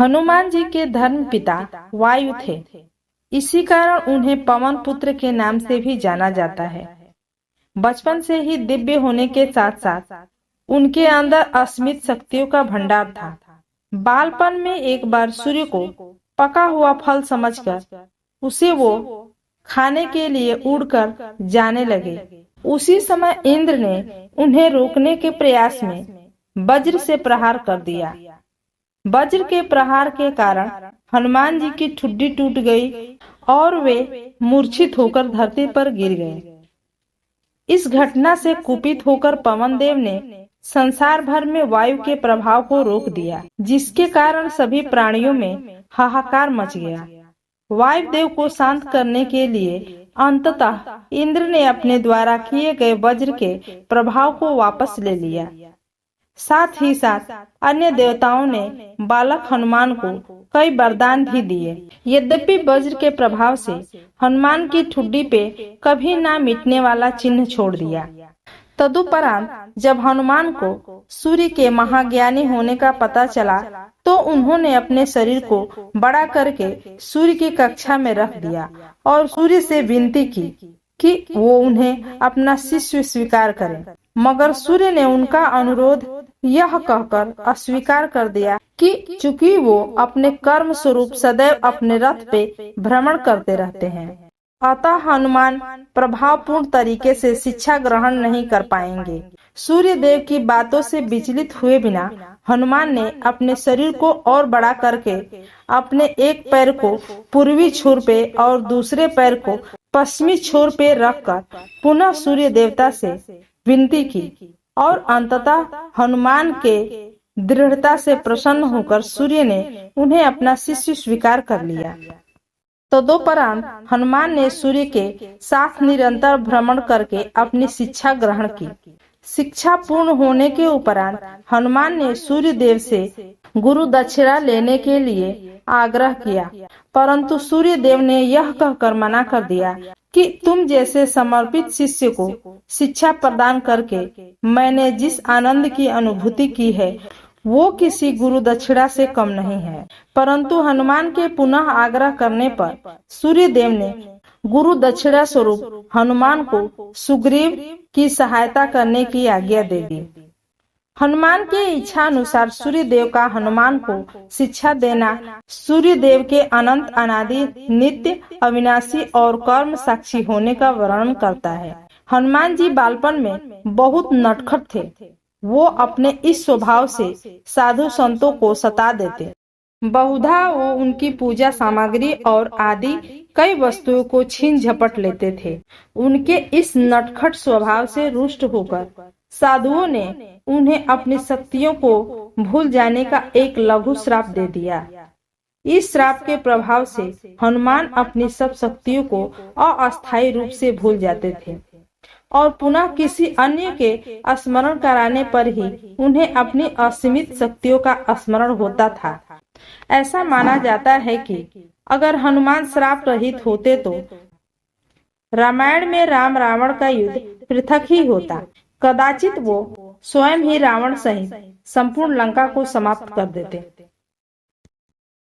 हनुमान जी के धर्म पिता वायु थे। इसी कारण उन्हें पवन पुत्र के नाम से भी जाना जाता है। बचपन से ही दिव्य होने के साथ साथ उनके अंदर असीमित शक्तियों का भंडार था। बालपन में एक बार सूर्य को पका हुआ फल समझकर उसे वो खाने के लिए उड़कर जाने लगे। उसी समय इंद्र ने उन्हें रोकने के प्रयास में वज्र से प्रहार कर दिया। वज्र के प्रहार के कारण हनुमान जी की ठुड्डी टूट गई और वे मूर्छित होकर धरती पर गिर गए। इस घटना से कुपित होकर पवन देव ने संसार भर में वायु के प्रभाव को रोक दिया, जिसके कारण सभी प्राणियों में हाहाकार मच गया। वायुदेव को शांत करने के लिए अंततः इंद्र ने अपने द्वारा किए गए वज्र के प्रभाव को वापस ले लिया। साथ ही साथ अन्य देवताओं ने बालक हनुमान को कई वरदान भी दिए। यद्यपि वज्र के प्रभाव से हनुमान की ठुड्डी पे कभी ना मिटने वाला चिन्ह छोड़ दिया। तदुपरांत जब हनुमान को सूर्य के महाज्ञानी होने का पता चला तो उन्होंने अपने शरीर को बड़ा करके सूर्य की कक्षा में रख दिया और सूर्य से विनती की कि वो उन्हें अपना शिष्य स्वीकार करें। मगर सूर्य ने उनका अनुरोध यह कहकर अस्वीकार कर दिया कि चूंकि वो अपने कर्म स्वरूप सदैव अपने रथ पे भ्रमण करते रहते हैं, अतः हनुमान प्रभावपूर्ण तरीके से शिक्षा ग्रहण नहीं कर पाएंगे। सूर्य देव की बातों से विचलित हुए बिना हनुमान ने अपने शरीर को और बड़ा करके अपने एक पैर को पूर्वी छोर पे और दूसरे पैर को पश्चिमी छोर पे रखकर पुनः सूर्य देवता से विनती की और अंततः हनुमान के दृढ़ता से प्रसन्न होकर सूर्य ने उन्हें अपना शिष्य स्वीकार कर लिया। तदोपरांत हनुमान ने सूर्य के साथ निरंतर भ्रमण करके अपनी शिक्षा ग्रहण की। शिक्षा पूर्ण होने के उपरांत हनुमान ने सूर्य देव से गुरु दक्षिणा लेने के लिए आग्रह किया, परंतु सूर्य देव ने यह कहकर मना कर दिया कि तुम जैसे समर्पित शिष्य को शिक्षा प्रदान करके मैंने जिस आनंद की अनुभूति की है वो किसी गुरु दक्षिणा से कम नहीं है। परंतु हनुमान के पुनः आग्रह करने पर सूर्य देव ने गुरु दक्षिणा स्वरूप हनुमान को सुग्रीव की सहायता करने की आज्ञा दे दी। हनुमान के इच्छा अनुसार सूर्य देव का हनुमान को शिक्षा देना सूर्य देव के अनंत अनादि नित्य अविनाशी और कर्म साक्षी होने का वर्णन करता है। हनुमान जी बालपन में बहुत नटखट थे। वो अपने इस स्वभाव से साधु संतों को सता देते। बहुधा वो उनकी पूजा सामग्री और आदि कई वस्तुओं को छीन झपट लेते थे। उनके इस नटखट स्वभाव से रुष्ट होकर साधुओं ने उन्हें अपनी शक्तियों को भूल जाने का एक लघु श्राप दे दिया। इस श्राप के प्रभाव से हनुमान अपनी सब शक्तियों को अस्थायी रूप से भूल जाते थे और पुनः किसी अन्य के स्मरण कराने पर ही उन्हें अपनी असीमित शक्तियों का स्मरण होता था। ऐसा माना जाता है कि अगर हनुमान श्राप रहित होते तो रामायण में राम रावण का युद्ध पृथक ही होता। कदाचित वो स्वयं ही रावण सहित संपूर्ण लंका को समाप्त कर देते।